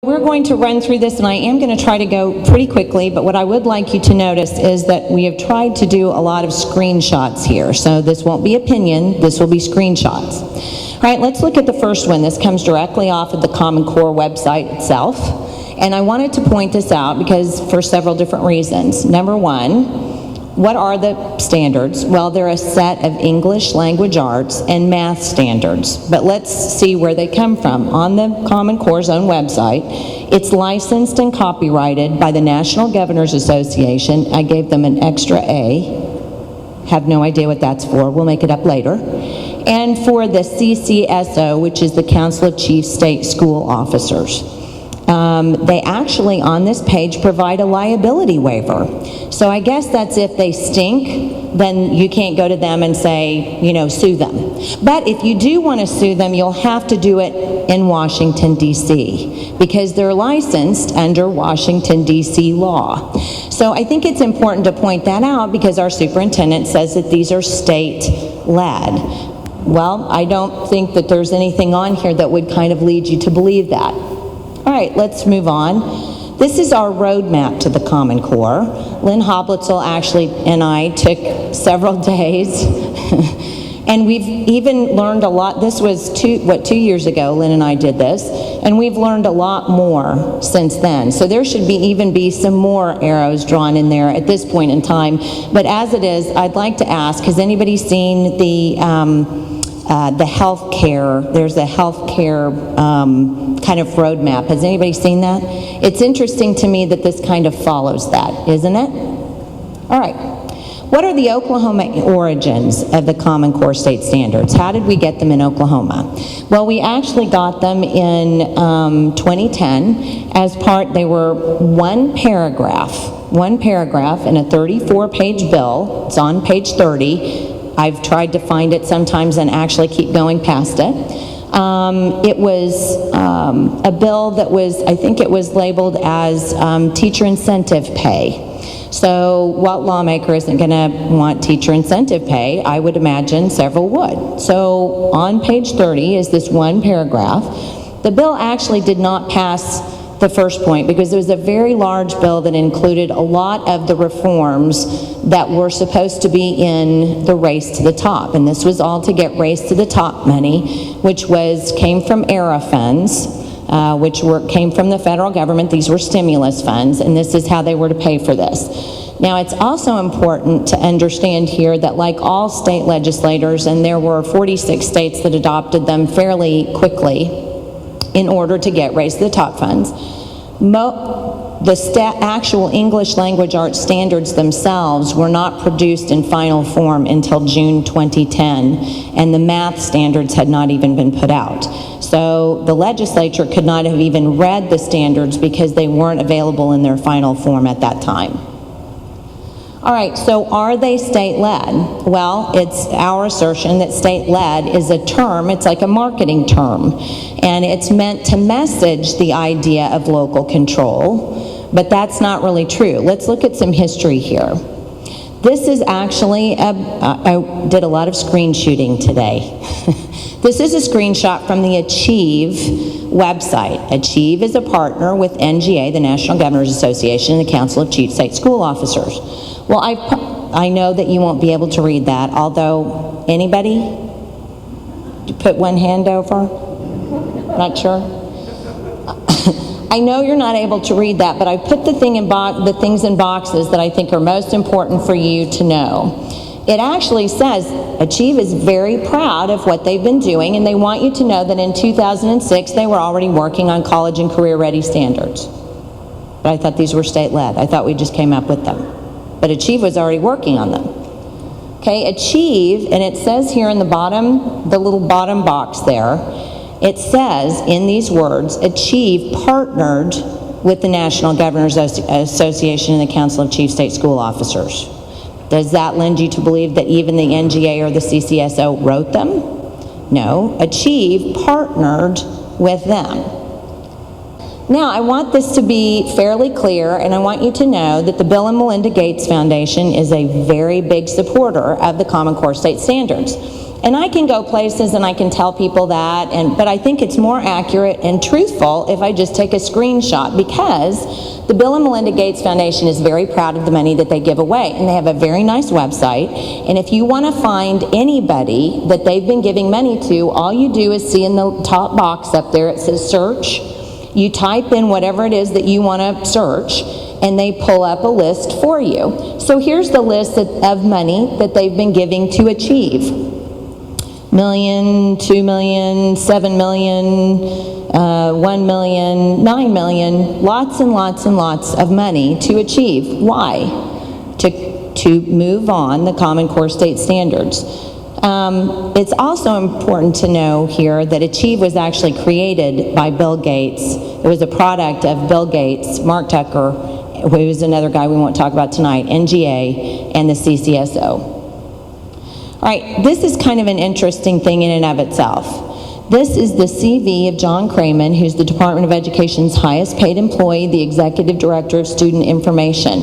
We're going to run through this, and I am going to try to go pretty quickly, but what I would like you to notice is that we have tried to do a lot of screenshots here. So this won't be opinion, this will be screenshots. All right, let's look at the first one. This comes directly off of the Common Core website itself. And I wanted to point this out because for several different reasons. Number one, what are the standards? Well, they're a set of English language arts and math standards. But let's see where they come from. On the Common Core's own website, it's licensed and copyrighted by the National Governors Association. I gave them an extra A. Have no idea what that's for. We'll make it up later. And for the CCSO, which is the Council of Chief State School Officers. They actually, on this page, provide a liability waiver. So I guess that's if they stink, then you can't go to them and say, you know, sue them. But if you do want to sue them, you'll have to do it in Washington, D.C., because they're licensed under Washington, D.C. law. So I think it's important to point that out because our superintendent says that these are state-led. Well, I don't think that there's anything on here that would kind of lead you to believe that. All right, let's move on. This is our roadmap to the Common Core. Lynn Hoblitzel actually and I took several days, and we've even learned a lot. This was 2 years ago, Lynn and I did this, and we've learned a lot more since then. So there should even be some more arrows drawn in there at this point in time. But as it is, I'd like to ask, has anybody seen the health care? There's a health care kind of roadmap. Has anybody seen that? It's interesting to me that this kind of follows that, isn't it? All right. What are the Oklahoma origins of the Common Core state standards? How did we get them in Oklahoma? Well, we actually got them in 2010 as part, they were one paragraph in a 34-page bill. It's on page 30. I've tried to find it sometimes and actually keep going past it. It was a bill that was, I think it was labeled as teacher incentive pay. So what lawmaker isn't going to want teacher incentive pay? I would imagine several would. So on page 30 is this one paragraph. The bill actually did not pass the first point because it was a very large bill that included a lot of the reforms that were supposed to be in the Race to the Top. And this was all to get Race to the Top money, which came from ERA funds, which came from the federal government. These were stimulus funds, and this is how they were to pay for this. Now, it's also important to understand here that like all state legislators, and there were 46 states that adopted them fairly quickly in order to get Race to the Top funds, the actual English language arts standards themselves were not produced in final form until June 2010, and the math standards had not even been put out. So the legislature could not have even read the standards because they weren't available in their final form at that time. All right, so are they state-led? Well, it's our assertion that state-led is a term, it's like a marketing term, and it's meant to message the idea of local control, but that's not really true. Let's look at some history here. This is actually, I did a lot of screen shooting today. This is a screenshot from the Achieve website. Achieve is a partner with NGA, the National Governors Association, and the Council of Chief State School Officers. Well, I know that you won't be able to read that, although, anybody? You put one hand over? Not sure? I know you're not able to read that, but I put the things in boxes that I think are most important for you to know. It actually says Achieve is very proud of what they've been doing, and they want you to know that in 2006 they were already working on college and career ready standards. But I thought these were state-led. I thought we just came up with them. But Achieve was already working on them. Okay, Achieve, and it says here in the bottom, the little bottom box there, it says in these words, Achieve partnered with the National Governors Association and the Council of Chief State School Officers. Does that lend you to believe that even the NGA or the CCSO wrote them? No, Achieve partnered with them. Now, I want this to be fairly clear, and I want you to know that the Bill and Melinda Gates Foundation is a very big supporter of the Common Core state standards. And I can go places and I can tell people that, but I think it's more accurate and truthful if I just take a screenshot, because the Bill and Melinda Gates Foundation is very proud of the money that they give away, and they have a very nice website. And if you want to find anybody that they've been giving money to, all you do is see in the top box up there, it says search. You type in whatever it is that you want to search, and they pull up a list for you. So here's the list of money that they've been giving to Achieve. Million, 2 million, 7 million, 1 million, 9 million, lots and lots and lots of money to Achieve. Why? To move on the Common Core state standards. It's also important to know here that Achieve was actually created by Bill Gates. It was a product of Bill Gates, Mark Tucker, who is another guy we won't talk about tonight, NGA, and the CCSO. All right, this is kind of an interesting thing in and of itself. This is the CV of John Cramen, who's the Department of Education's highest paid employee, the Executive Director of Student Information.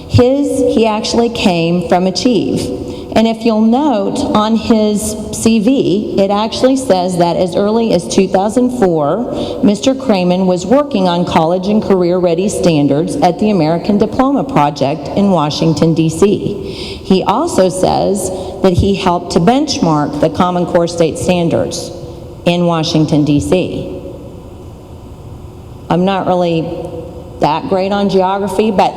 He actually came from Achieve. And if you'll note on his CV, it actually says that as early as 2004, Mr. Cramen was working on college and career-ready standards at the American Diploma Project in Washington, D.C. He also says that he helped to benchmark the Common Core state standards in Washington, D.C. I'm not really that great on geography, but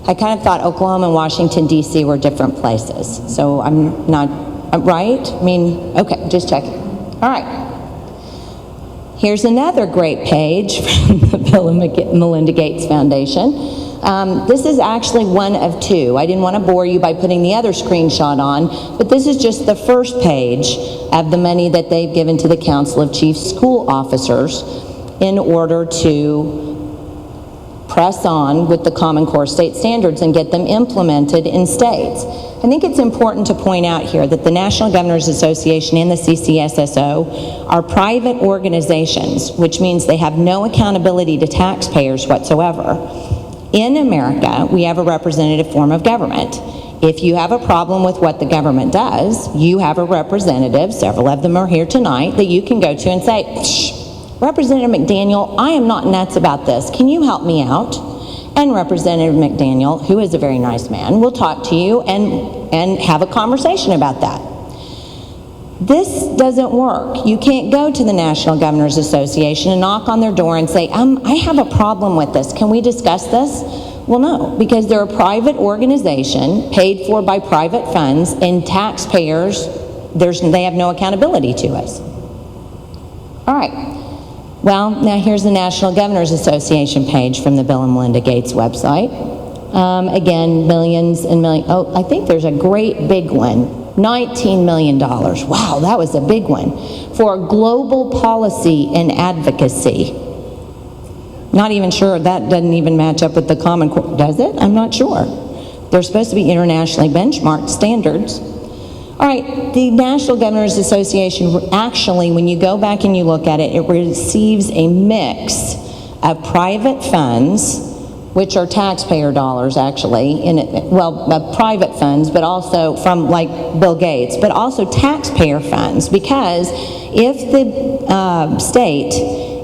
I kind of thought Oklahoma and Washington, D.C. were different places. So I'm not, right? I mean, okay, just checking. All right. Here's another great page from the Bill and Melinda Gates Foundation. This is actually one of two. I didn't want to bore you by putting the other screenshot on, but this is just the first page of the money that they've given to the Council of Chief School Officers in order to press on with the Common Core state standards and get them implemented in states. I think it's important to point out here that the National Governors Association and the CCSSO are private organizations, which means they have no accountability to taxpayers whatsoever. In America, we have a representative form of government. If you have a problem with what the government does, you have a representative, several of them are here tonight, that you can go to and say, shh, Representative McDaniel, I am not nuts about this. Can you help me out? And Representative McDaniel, who is a very nice man, will talk to you and have a conversation about that. This doesn't work. You can't go to the National Governors Association and knock on their door and say, I have a problem with this. Can we discuss this? Well, no, because they're a private organization paid for by private funds, and taxpayers, they have no accountability to us. All right. Well, now here's the National Governors Association page from the Bill and Melinda Gates website. Again, millions and millions. Oh, I think there's a great big one. $19 million. Wow, that was a big one. For global policy and advocacy. Not even sure, that doesn't even match up with the Common Core, does it? I'm not sure. They're supposed to be internationally benchmarked standards. All right, the National Governors Association, actually, when you go back and you look at it, it receives a mix of private funds, which are taxpayer dollars, actually, private funds, but also from, like, Bill Gates, but also taxpayer funds, because if the state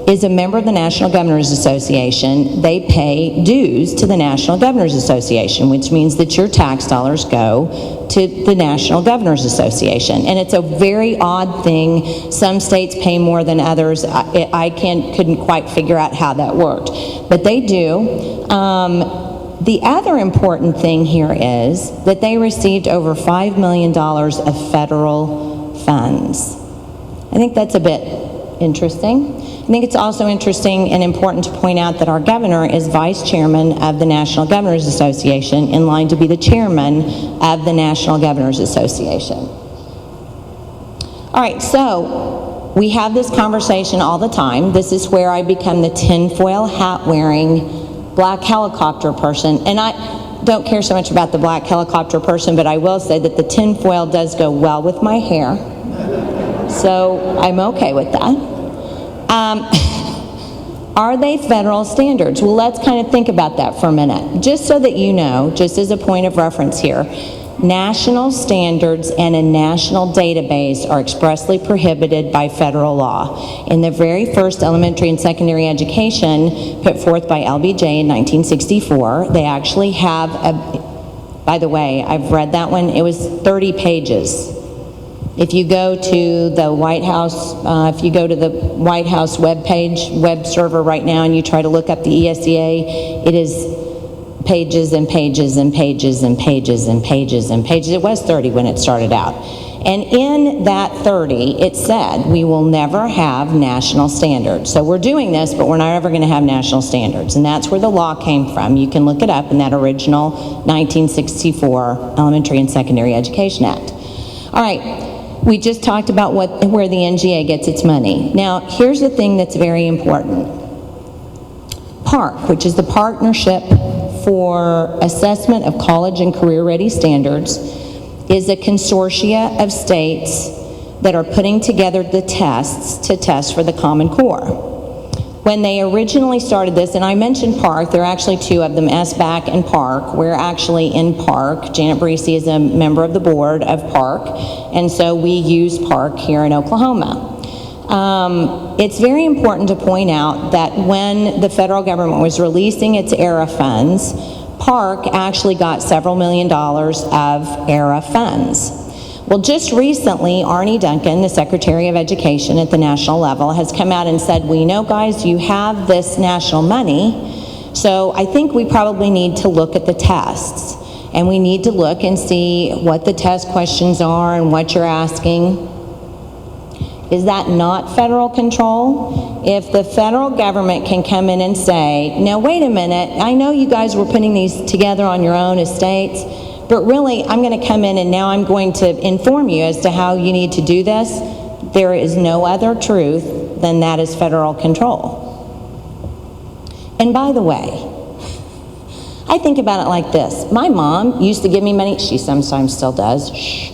is a member of the National Governors Association, they pay dues to the National Governors Association, which means that your tax dollars go to the National Governors Association. And it's a very odd thing. Some states pay more than others. I couldn't quite figure out how that worked, but they do. The other important thing here is that they received over $5 million of federal funds. I think that's a bit interesting. I think it's also interesting and important to point out that our governor is vice chairman of the National Governors Association, in line to be the chairman of the National Governors Association. All right, so we have this conversation all the time. This is where I become the tinfoil hat wearing black helicopter person. And I don't care so much about the black helicopter person, but I will say that the tinfoil does go well with my hair. So I'm okay with that. Are they federal standards? Well, let's kind of think about that for a minute. Just so that you know, just as a point of reference here, National standards and a national database are expressly prohibited by federal law. In the very first elementary and secondary education put forth by LBJ in 1964, they actually have by the way, I've read that one, it was 30 pages. If you go to the White House, webpage, web server right now, and you try to look up the ESEA, it is pages and pages and pages and pages and pages and pages. It was 30 when it started out. And in that 30, it said, we will never have national standards. So we're doing this, but we're not ever going to have national standards. And that's where the law came from. You can look it up in that original 1964 Elementary and Secondary Education Act. All right, we just talked about where the NGA gets its money. Now, here's the thing that's very important. PARC, which is the Partnership for Assessment of College and Career-Ready Standards, is a consortia of states that are putting together the tests to test for the Common Core. When they originally started this, and I mentioned PARC, there are actually two of them, SBAC and PARC. We're actually in PARC. Janet Barisi is a member of the board of PARC, and so we use PARC here in Oklahoma. It's very important to point out that when the federal government was releasing its ERA funds, PARC actually got several $1 million of ERA funds. Well, just recently, Arnie Duncan, the Secretary of Education at the national level, has come out and said, well, you know, guys, you have this national money, so I think we probably need to look at the tests. And we need to look and see what the test questions are and what you're asking. Is that not federal control? If the federal government can come in and say, now wait a minute, I know you guys were putting these together on your own as states, but really I'm going to come in and now I'm going to inform you as to how you need to do this. There is no other truth than that is federal control. And by the way, I think about it like this. My mom used to give me money, she sometimes still does, shh.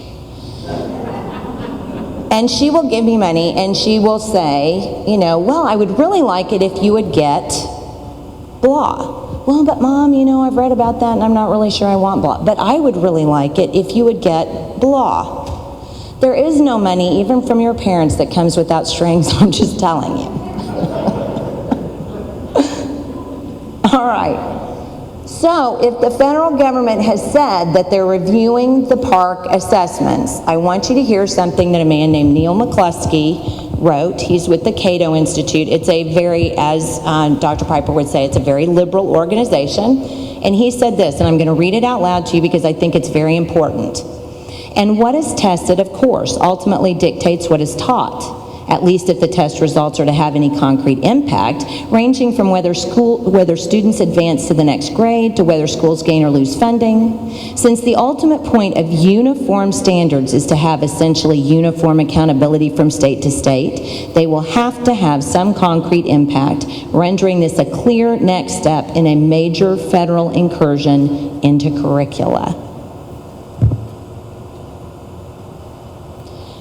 And she will give me money and she will say, you know, well, I would really like it if you would get blah. Well, but Mom, you know, I've read about that and I'm not really sure I want blah. But I would really like it if you would get blah. There is no money, even from your parents, that comes without strings. I'm just telling you. All right. So if the federal government has said that they're reviewing the PARC assessments, I want you to hear something that a man named Neil McCluskey wrote. He's with the Cato Institute. It's a very, as Dr. Piper would say, it's a very liberal organization. And he said this, and I'm going to read it out loud to you because I think it's very important. And what is tested, of course, ultimately dictates what is taught, at least if the test results are to have any concrete impact, ranging from whether students advance to the next grade to whether schools gain or lose funding. Since the ultimate point of uniform standards is to have essentially uniform accountability from state to state, they will have to have some concrete impact, rendering this a clear next step in a major federal incursion into curricula.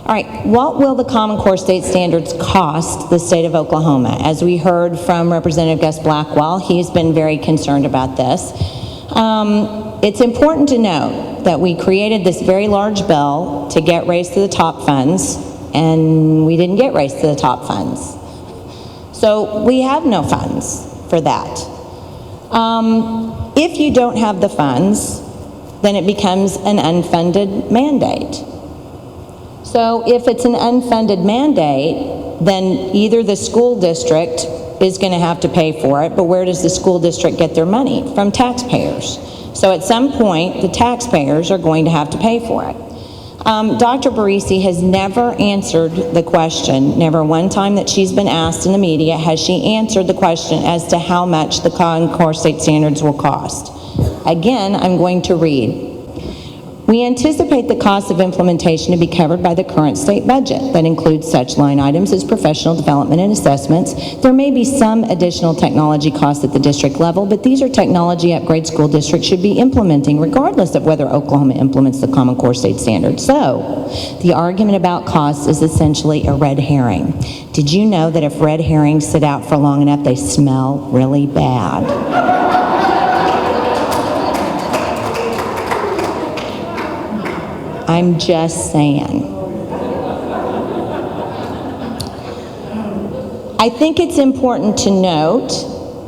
All right, what will the Common Core state standards cost the state of Oklahoma? As we heard from Representative Gus Blackwell, he's been very concerned about this. It's important to note that we created this very large bill to get Race to the Top funds, and we didn't get Race to the Top funds. So we have no funds for that. If you don't have the funds, then it becomes an unfunded mandate. So if it's an unfunded mandate, then either the school district is going to have to pay for it, but where does the school district get their money? From taxpayers. So at some point, the taxpayers are going to have to pay for it. Dr. Barisi has never answered the question, never one time that she's been asked in the media has she answered the question as to how much the Common Core state standards will cost. Again, I'm going to read. We anticipate the cost of implementation to be covered by the current state budget. That includes such line items as professional development and assessments. There may be some additional technology costs at the district level, but these are technology upgrades school districts should be implementing regardless of whether Oklahoma implements the Common Core state standards. So, the argument about costs is essentially a red herring. Did you know that if red herrings sit out for long enough, they smell really bad? I'm just saying. I think it's important to note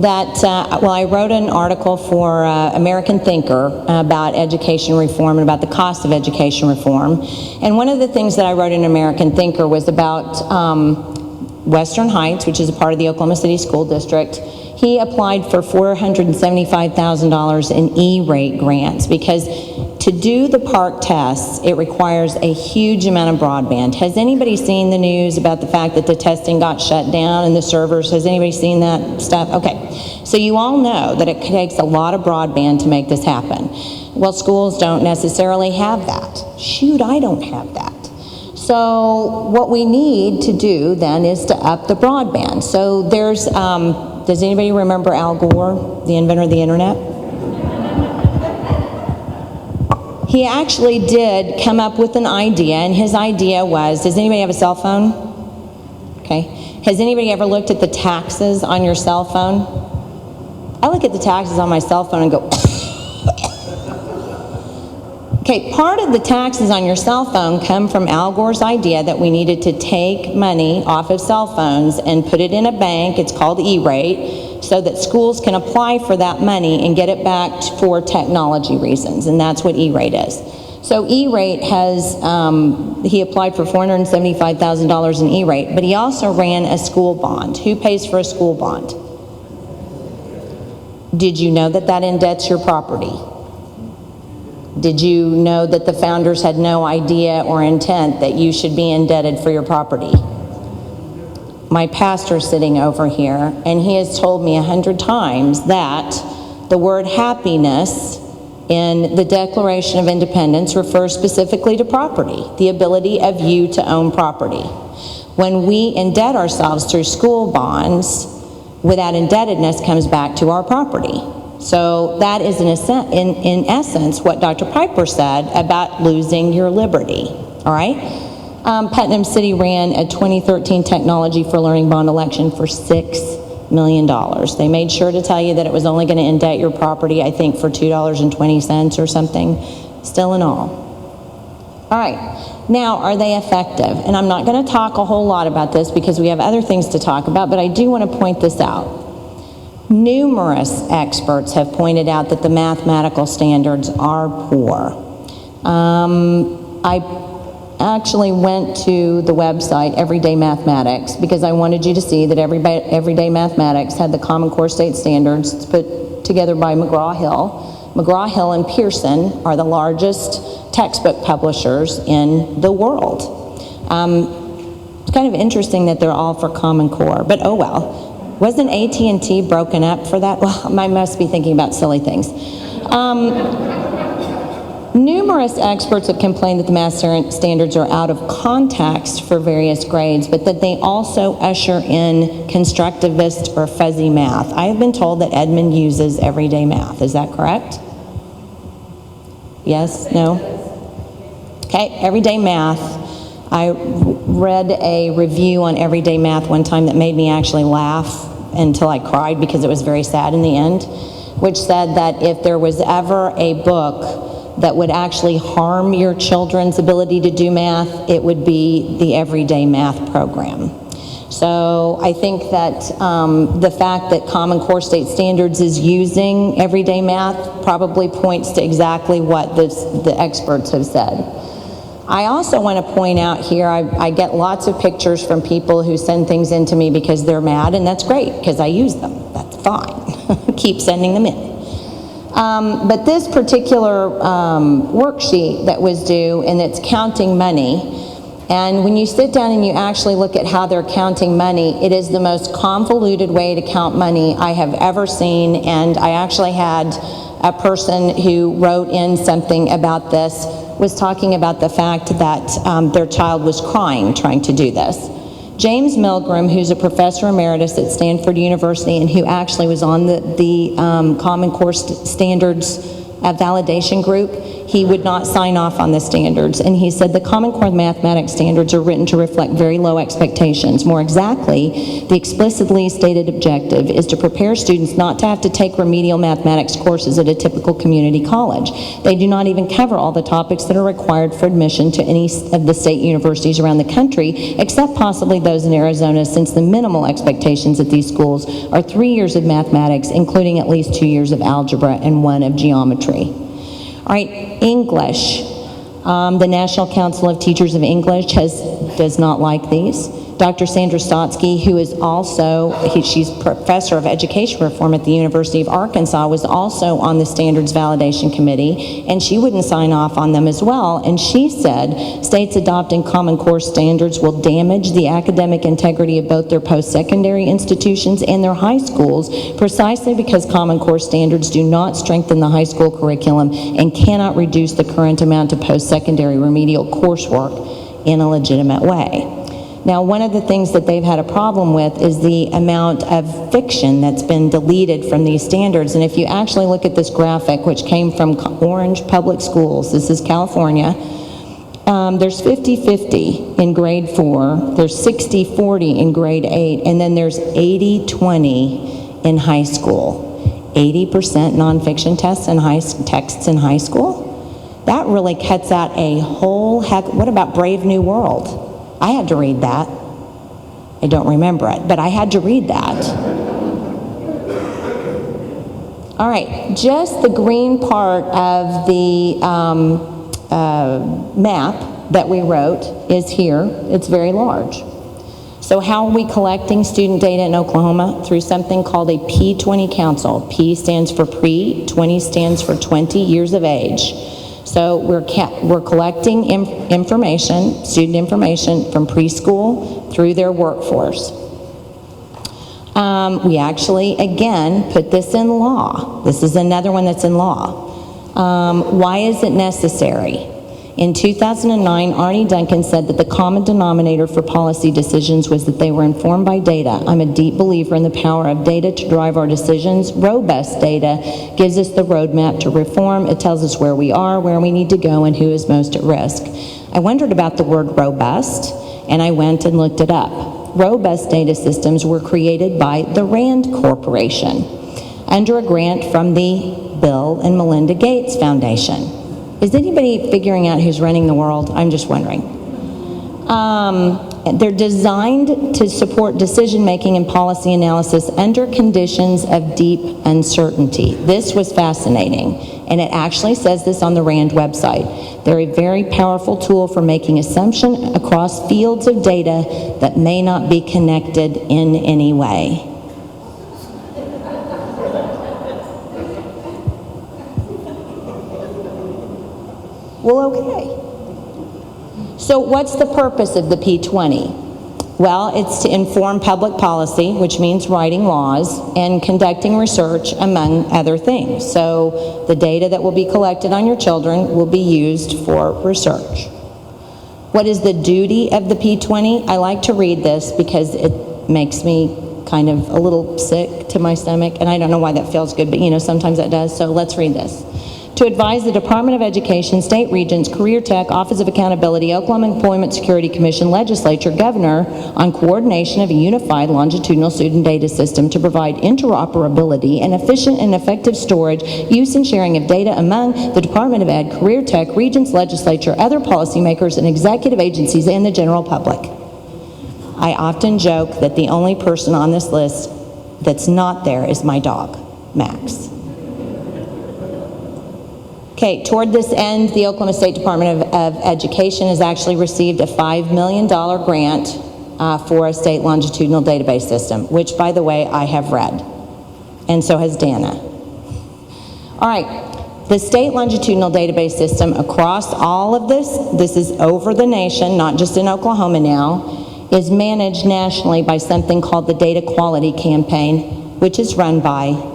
that, I wrote an article for American Thinker about education reform and about the cost of education reform. And one of the things that I wrote in American Thinker was about Western Heights, which is a part of the Oklahoma City School District. He applied for $475,000 in E-rate grants because to do the park tests, it requires a huge amount of broadband. Has anybody seen the news about the fact that the testing got shut down and the servers? Has anybody seen that stuff? Okay, so you all know that it takes a lot of broadband to make this happen. Well, schools don't necessarily have that. Shoot, I don't have that. So what we need to do then is to up the broadband. So there's, does anybody remember Al Gore, the inventor of the internet? He actually did come up with an idea, and his idea was, does anybody have a cell phone? Okay. Has anybody ever looked at the taxes on your cell phone? I look at the taxes on my cell phone and go, okay, part of the taxes on your cell phone come from Al Gore's idea that we needed to take money off of cell phones and put it in a bank, it's called E-rate, so that schools can apply for that money and get it back for technology reasons, and that's what E-rate is. So E-rate has, he applied for $475,000 in E-rate, but he also ran a school bond. Who pays for a school bond? Did you know that that indebts your property? Did you know that the founders had no idea or intent that you should be indebted for your property? My pastor's sitting over here, and he has told me 100 times that the word happiness in the Declaration of Independence refers specifically to property, the ability of you to own property. When we indebt ourselves through school bonds, with that indebtedness comes back to our property. So that is in essence what Dr. Piper said about losing your liberty, all right? Putnam City ran a 2013 Technology for Learning bond election for $6 million. They made sure to tell you that it was only going to indebt your property, I think, for $2.20 or something, still in all. All right, now, are they effective? And I'm not going to talk a whole lot about this because we have other things to talk about, but I do want to point this out. Numerous experts have pointed out that the mathematical standards are poor. I actually went to the website Everyday Mathematics because I wanted you to see that Everyday Mathematics had the Common Core State Standards put together by McGraw-Hill. McGraw-Hill and Pearson are the largest textbook publishers in the world. It's kind of interesting that they're all for Common Core, but oh well. Wasn't AT&T broken up for that? Well, I must be thinking about silly things. Numerous experts have complained that the math standards are out of context for various grades, but that they also usher in constructivist or fuzzy math. I have been told that Edmund uses everyday math. Is that correct? Yes? No? Okay, everyday math. I read a review on Everyday Math one time that made me actually laugh until I cried because it was very sad in the end, which said that if there was ever a book that would actually harm your children's ability to do math, it would be the Everyday Math program. So I think that the fact that Common Core State Standards is using Everyday Math probably points to exactly what the experts have said. I also want to point out here, I get lots of pictures from people who send things in to me because they're mad, and that's great, because I use them. That's fine. Keep sending them in. But this particular worksheet that was due, and it's counting money, and when you sit down and you actually look at how they're counting money, it is the most convoluted way to count money I have ever seen, and I actually had a person who wrote in something about this, was talking about the fact that their child was crying trying to do this. James Milgram, who's a professor emeritus at Stanford University and who actually was on the Common Core Standards validation group, he would not sign off on the standards. And he said the Common Core mathematics standards are written to reflect very low expectations. More exactly, the explicitly stated objective is to prepare students not to have to take remedial mathematics courses at a typical community college. They do not even cover all the topics that are required for admission to any of the state universities around the country, except possibly those in Arizona, since the minimal expectations at these schools are 3 years of mathematics, including at least 2 years of algebra and 1 of geometry. All right, English. The National Council of Teachers of English does not like these. Dr. Sandra Stotsky, who is also, she's professor of education reform at the University of Arkansas, was also on the standards validation committee, and she wouldn't sign off on them as well. And she said states adopting Common Core standards will damage the academic integrity of both their post-secondary institutions and their high schools, precisely because Common Core standards do not strengthen the high school curriculum and cannot reduce the current amount of post-secondary remedial coursework in a legitimate way. Now, one of the things that they've had a problem with is the amount of fiction that's been deleted from these standards. And if you actually look at this graphic, which came from Orange Public Schools, this is California, there's 50-50 in grade 4, there's 60-40 in grade 8, and then there's 80-20 in high school. 80% nonfiction texts in high school? That really cuts out a whole heck. What about Brave New World? I had to read that. I don't remember it, but I had to read that. All right, just the green part of the map that we wrote is here. It's very large. So how are we collecting student data in Oklahoma? Through something called a P20 Council. P stands for pre, 20 stands for 20 years of age. So we're collecting information, student information from preschool through their workforce. We actually, again, put this in law. This is another one that's in law. Why is it necessary? In 2009, Arnie Duncan said that the common denominator for policy decisions was that they were informed by data. I'm a deep believer in the power of data to drive our decisions. Robust data gives us the roadmap to reform. It tells us where we are, where we need to go, and who is most at risk. I wondered about the word robust, and I went and looked it up. Robust data systems were created by the RAND Corporation under a grant from the Bill and Melinda Gates Foundation. Is anybody figuring out who's running the world? I'm just wondering. They're designed to support decision-making and policy analysis under conditions of deep uncertainty. This was fascinating, and it actually says this on the RAND website. They're a very powerful tool for making assumptions across fields of data that may not be connected in any way. Well, okay. So what's the purpose of the P20? Well, it's to inform public policy, which means writing laws, and conducting research, among other things. So the data that will be collected on your children will be used for research. What is the duty of the P20? I like to read this because it makes me kind of a little sick to my stomach, and I don't know why that feels good, but you know, sometimes that does. So let's read this. To advise the Department of Education, state regents, Career Tech, Office of Accountability, Oklahoma Employment Security Commission, legislature, governor on coordination of a unified longitudinal student data system to provide interoperability and efficient and effective storage, use and sharing of data among the Department of Ed, Career Tech, regents, legislature, other policymakers, and executive agencies, and the general public. I often joke that the only person on this list that's not there is my dog, Max. Okay, toward this end, the Oklahoma State Department of Education has actually received a $5 million grant for a state longitudinal database system, which, by the way, I have read, and so has Dana. All right, the state longitudinal database system across all of this is over the nation, not just in Oklahoma now, is managed nationally by something called the Data Quality Campaign, which is run by...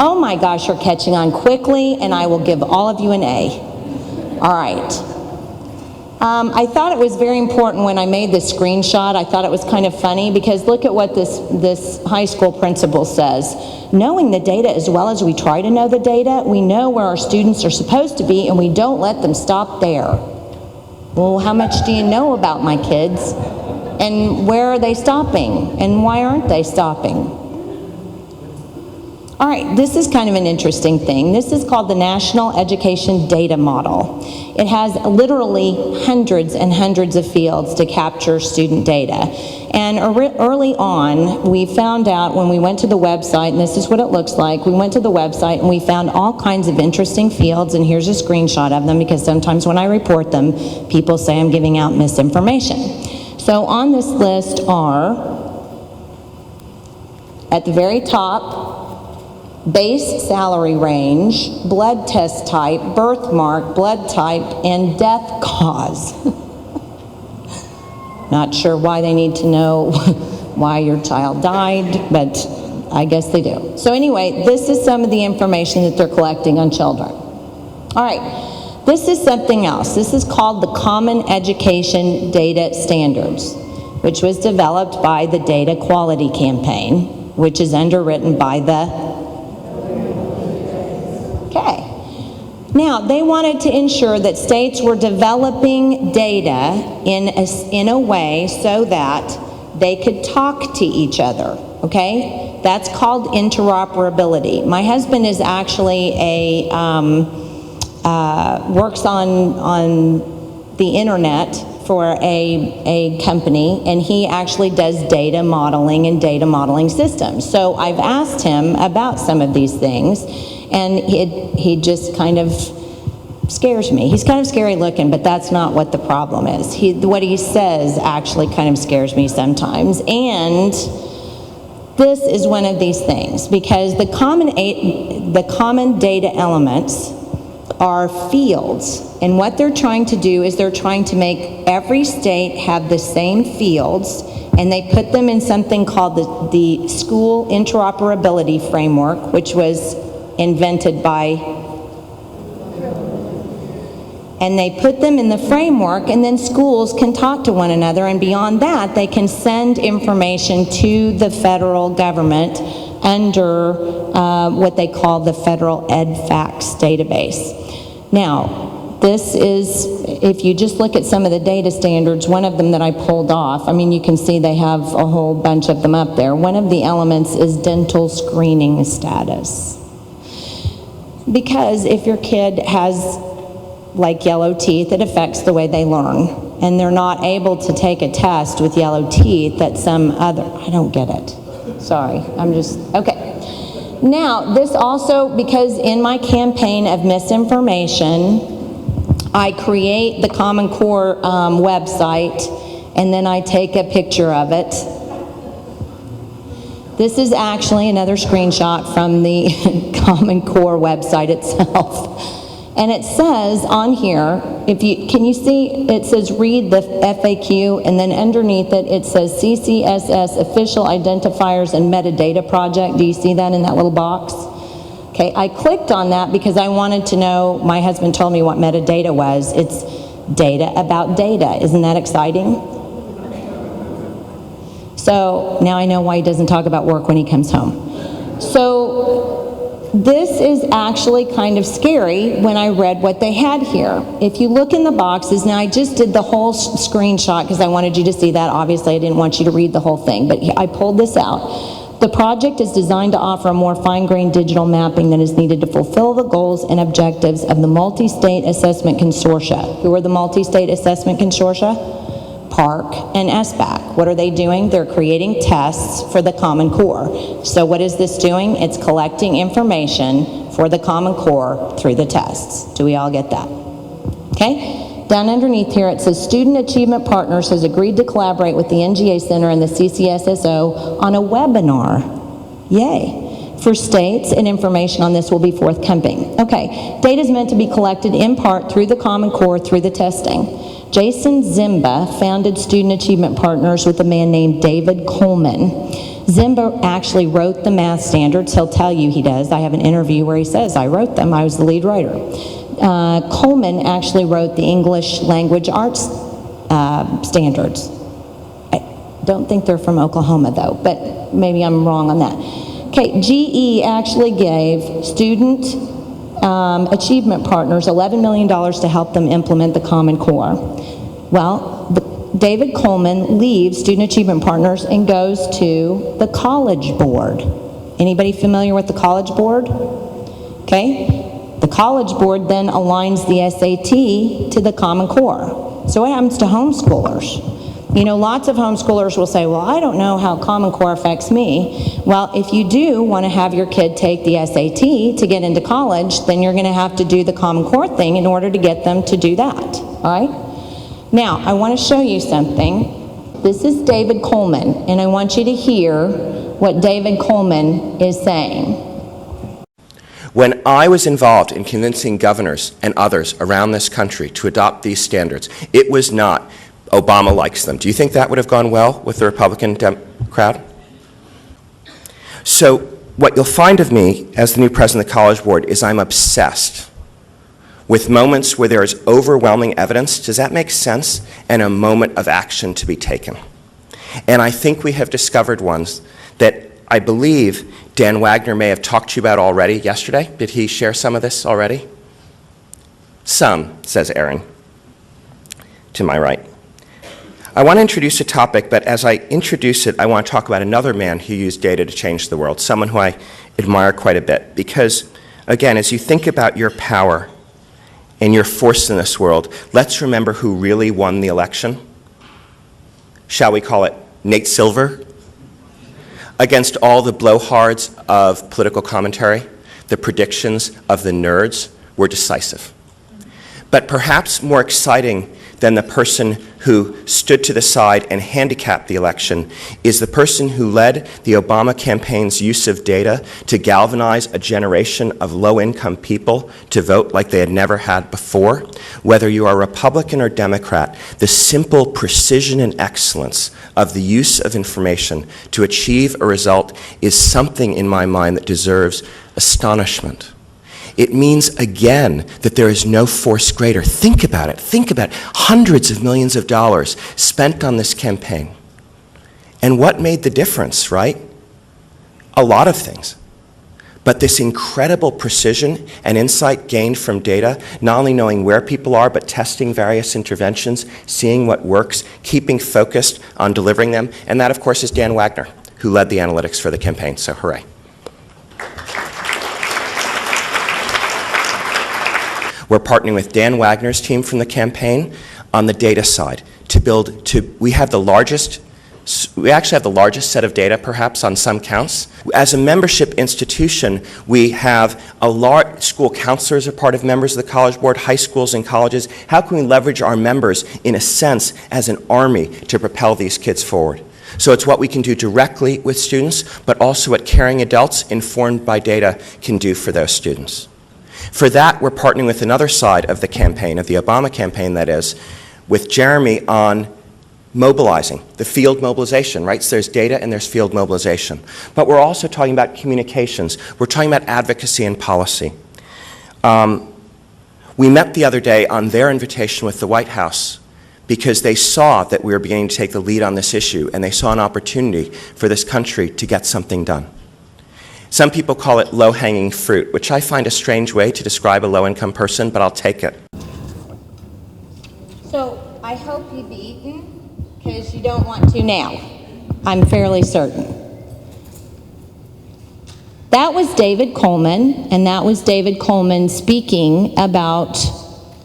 Oh my gosh, you're catching on quickly, and I will give all of you an A. All right. I thought it was very important when I made this screenshot. I thought it was kind of funny because look at what this high school principal says. Knowing the data as well as we try to know the data, we know where our students are supposed to be and we don't let them stop there. Well, how much do you know about my kids? And where are they stopping? And why aren't they stopping? All right, this is kind of an interesting thing. This is called the National Education Data Model. It has literally hundreds and hundreds of fields to capture student data. And early on, we found out when we went to the website, and this is what it looks like, we went to the website and we found all kinds of interesting fields, and here's a screenshot of them because sometimes when I report them, people say I'm giving out misinformation. So on this list are, at the very top, base salary range, blood test type, birthmark, blood type, and death cause. Not sure why they need to know why your child died, but I guess they do. So anyway, this is some of the information that they're collecting on children. All right, this is something else. This is called the Common Education Data Standards, which was developed by the Data Quality Campaign, which is underwritten by the Now, they wanted to ensure that states were developing data in a way so that they could talk to each other, okay? That's called interoperability. My husband is actually works on the internet for a company, and he actually does data modeling and data modeling systems. So I've asked him about some of these things, and he just kind of scares me. He's kind of scary looking, but that's not what the problem is. What he says actually kind of scares me sometimes. And this is one of these things, because the common data elements are fields, and what they're trying to do is they're trying to make every state have the same fields, and they put them in something called the School Interoperability Framework, which was invented by, and they put them in the framework, and then schools can talk to one another, and beyond that they can send information to the federal government under what they call the Federal EdFacts database. Now, this is, if you just look at some of the data standards, one of them that I pulled off, I mean, you can see they have a whole bunch of them up there. One of the elements is dental screening status. Because if your kid has like yellow teeth, it affects the way they learn, and they're not able to take a test with yellow teeth that some other, I don't get it. Sorry, I'm just, okay. Now, this also, because in my campaign of misinformation, I create the Common Core website, and then I take a picture of it. This is actually another screenshot from the Common Core website itself. And it says on here, can you see, it says read the FAQ, and then underneath it, it says CCSS Official Identifiers and Metadata Project. Do you see that in that little box? Okay, I clicked on that because I wanted to know, my husband told me what metadata was. It's data about data. Isn't that exciting? So now I know why he doesn't talk about work when he comes home. So this is actually kind of scary when I read what they had here. If you look in the boxes, now I just did the whole screenshot because I wanted you to see that. Obviously, I didn't want you to read the whole thing, but I pulled this out. The project is designed to offer a more fine-grained digital mapping that is needed to fulfill the goals and objectives of the Multi-State Assessment Consortia. Who are the Multi-State Assessment Consortia? PARC and SBAC. What are they doing? They're creating tests for the Common Core. So what is this doing? It's collecting information for the Common Core through the tests. Do we all get that? Okay? Down underneath here it says Student Achievement Partners has agreed to collaborate with the NGA Center and the CCSSO on a webinar. Yay. For states, and information on this will be forthcoming. Okay, data is meant to be collected in part through the Common Core through the testing. Jason Zimba founded Student Achievement Partners with a man named David Coleman. Zimba actually wrote the math standards. He'll tell you he does. I have an interview where he says, I wrote them. I was the lead writer. Coleman actually wrote the English language arts standards. I don't think they're from Oklahoma though, but maybe I'm wrong on that. Okay, GE actually gave student achievement partners $11 million to help them implement the Common Core. Well, David Coleman leaves Student Achievement Partners and goes to the College Board. Anybody familiar with the College Board? Okay. The College Board then aligns the SAT to the Common Core. So what happens to homeschoolers? You know, lots of homeschoolers will say, well, I don't know how Common Core affects me. Well, if you do want to have your kid take the SAT to get into college, then you're going to have to do the Common Core thing in order to get them to do that, all right? Now, I want to show you something. This is David Coleman, and I want you to hear what David Coleman is saying. When I was involved in convincing governors and others around this country to adopt these standards, it was not Obama likes them. Do you think that would have gone well with the Republican crowd? So what you'll find of me as the new president of the College Board is I'm obsessed with moments where there is overwhelming evidence, does that make sense, and a moment of action to be taken. And I think we have discovered ones that I believe Dan Wagner may have talked to you about already yesterday. Did he share some of this already? Some, says Aaron, to my right. I want to introduce a topic, but as I introduce it, I want to talk about another man who used data to change the world, someone who I admire quite a bit. Because, again, as you think about your power and your force in this world, let's remember who really won the election. Shall we call it Nate Silver? Against all the blowhards of political commentary, the predictions of the nerds were decisive. But perhaps more exciting than the person who stood to the side and handicapped the election is the person who led the Obama campaign's use of data to galvanize a generation of low-income people to vote like they had never had before. Whether you are Republican or Democrat, the simple precision and excellence of the use of information to achieve a result is something in my mind that deserves astonishment. It means, again, that there is no force greater. Think about it. Think about it. Hundreds of millions of dollars spent on this campaign. And what made the difference, right? A lot of things. But this incredible precision and insight gained from data, not only knowing where people are, but testing various interventions, seeing what works, keeping focused on delivering them. And that, of course, is Dan Wagner, who led the analytics for the campaign. So hooray. We're partnering with Dan Wagner's team from the campaign on the data side we actually have the largest set of data perhaps on some counts. As a membership institution, we have school counselors are part of members of the College Board, high schools and colleges. How can we leverage our members in a sense as an army to propel these kids forward? So it's what we can do directly with students, but also what caring adults informed by data can do for those students. For that, we're partnering with another side of the campaign, of the Obama campaign that is, with Jeremy on mobilizing, the field mobilization, right? So there's data and there's field mobilization. But we're also talking about communications. We're talking about advocacy and policy. We met the other day on their invitation with the White House because they saw that we were beginning to take the lead on this issue and they saw an opportunity for this country to get something done. Some people call it low-hanging fruit, which I find a strange way to describe a low-income person, but I'll take it. So I hope you've eaten, because you don't want to now. I'm fairly certain. That was David Coleman, and that was David Coleman speaking about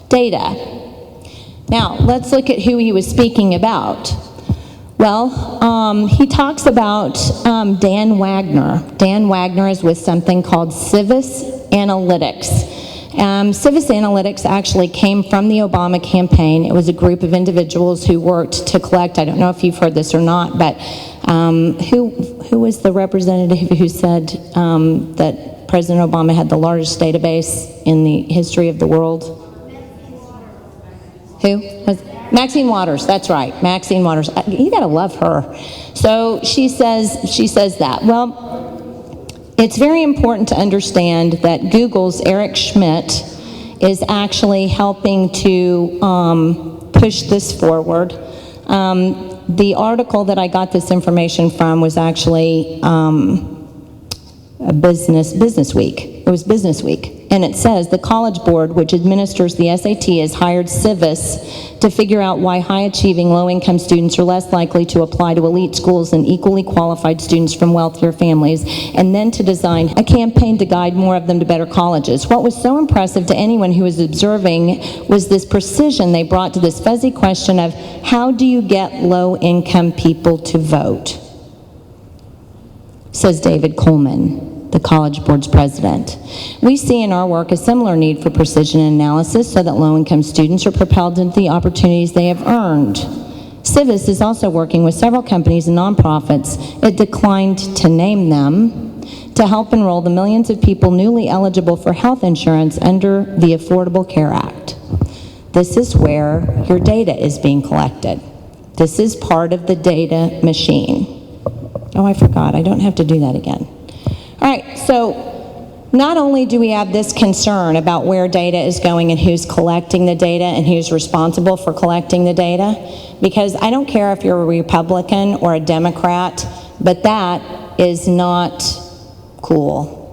data. Now, let's look at who he was speaking about. Well, he talks about Dan Wagner. Dan Wagner is with something called Civis Analytics. Civis Analytics actually came from the Obama campaign. It was a group of individuals who worked to collect, I don't know if you've heard this or not, but who was the representative who said that President Obama had the largest database in the history of the world? Who? Maxine Waters, that's right, Maxine Waters. You gotta love her. So she says that. Well, it's very important to understand that Google's Eric Schmidt is actually helping to push this forward. The article that I got this information from was actually a Business Week. It was Business Week. And it says, the College Board, which administers the SAT, has hired Civis to figure out why high-achieving, low-income students are less likely to apply to elite schools than equally qualified students from wealthier families, and then to design a campaign to guide more of them to better colleges. What was so impressive to anyone who was observing was this precision they brought to this fuzzy question of, how do you get low-income people to vote? Says David Coleman, the College Board's president. We see in our work a similar need for precision analysis so that low-income students are propelled into the opportunities they have earned. Civis is also working with several companies and nonprofits, it declined to name them, to help enroll the millions of people newly eligible for health insurance under the Affordable Care Act. This is where your data is being collected. This is part of the data machine. Oh, I forgot. I don't have to do that again. All right, so not only do we have this concern about where data is going and who's collecting the data and who's responsible for collecting the data, because I don't care if you're a Republican or a Democrat, but that is not cool.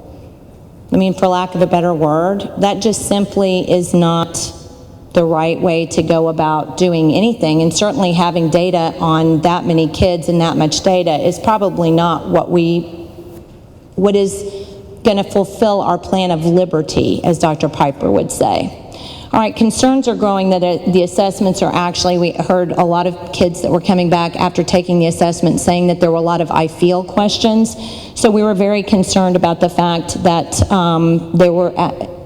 I mean, for lack of a better word, that just simply is not the right way to go about doing anything, and certainly having data on that many kids and that much data is probably not what is going to fulfill our plan of liberty, as Dr. Piper would say. All right, concerns are growing that the assessments are actually, we heard a lot of kids that were coming back after taking the assessment saying that there were a lot of I feel questions. So we were very concerned about the fact that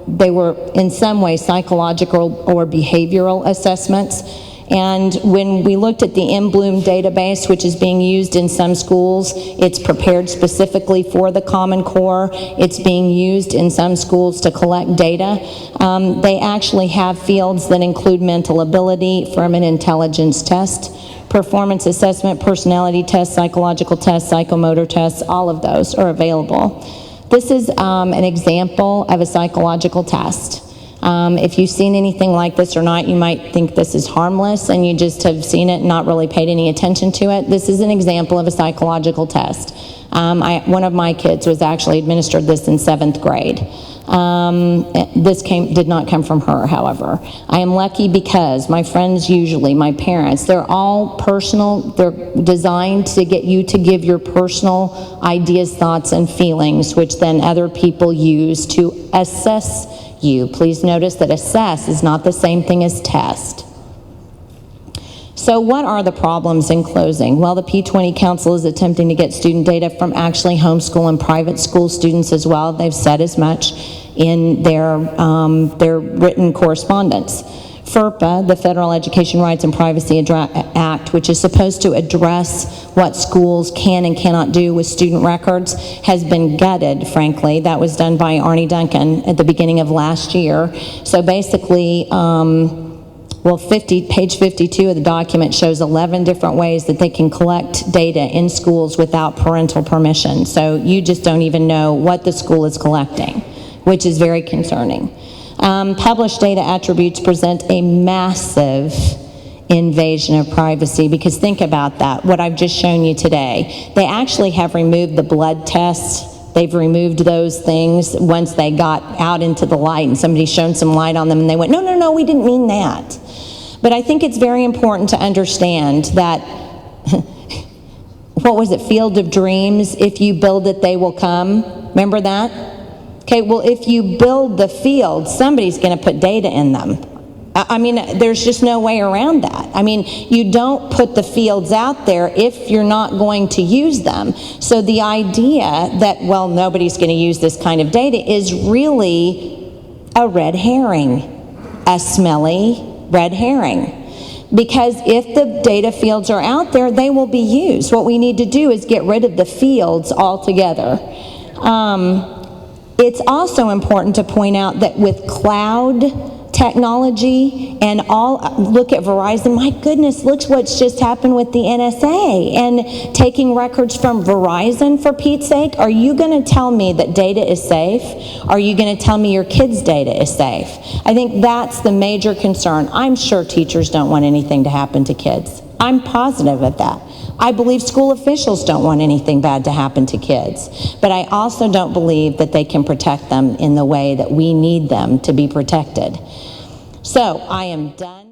they were in some way psychological or behavioral assessments. And when we looked at the M-Bloom database, which is being used in some schools, it's prepared specifically for the Common Core. It's being used in some schools to collect data. They actually have fields that include mental ability from an intelligence test, performance assessment, personality tests, psychological tests, psychomotor tests, all of those are available. This is an example of a psychological test. If you've seen anything like this or not, you might think this is harmless and you just have seen it and not really paid any attention to it. This is an example of a psychological test. One of my kids was actually administered this in 7th grade. This did not come from her, however. I am lucky because my friends, usually my parents, they're all personal. They're designed to get you to give your personal ideas, thoughts, and feelings, which then other people use to assess you. Please notice that assess is not the same thing as test. So what are the problems in closing? Well, the P20 Council is attempting to get student data from actually homeschool and private school students as well. They've said as much in their written correspondence. FERPA, the Federal Education Rights and Privacy Act, which is supposed to address what schools can and cannot do with student records, has been gutted, frankly. That was done by Arnie Duncan at the beginning of last year. So basically, page 52 of the document shows 11 different ways that they can collect data in schools without parental permission. So you just don't even know what the school is collecting, which is very concerning. Published data attributes present a massive invasion of privacy, because think about that, what I've just shown you today. They actually have removed the blood tests. They've removed those things once they got out into the light and somebody shone some light on them and they went, no, we didn't mean that. But I think it's very important to understand that, what was it, Field of Dreams, if you build it, they will come. Remember that? Okay, well, if you build the field, somebody's going to put data in them. I mean, there's just no way around that. I mean, you don't put the fields out there if you're not going to use them. So the idea that, well, nobody's going to use this kind of data is really a red herring, a smelly red herring. Because if the data fields are out there, they will be used. What we need to do is get rid of the fields altogether. It's also important to point out that with cloud technology and all, look at Verizon. My goodness, look what's just happened with the NSA and taking records from Verizon, for Pete's sake. Are you going to tell me that data is safe? Are you going to tell me your kids' data is safe? I think that's the major concern. I'm sure teachers don't want anything to happen to kids. I'm positive of that. I believe school officials don't want anything bad to happen to kids, but I also don't believe that they can protect them in the way that we need them to be protected. So I am done.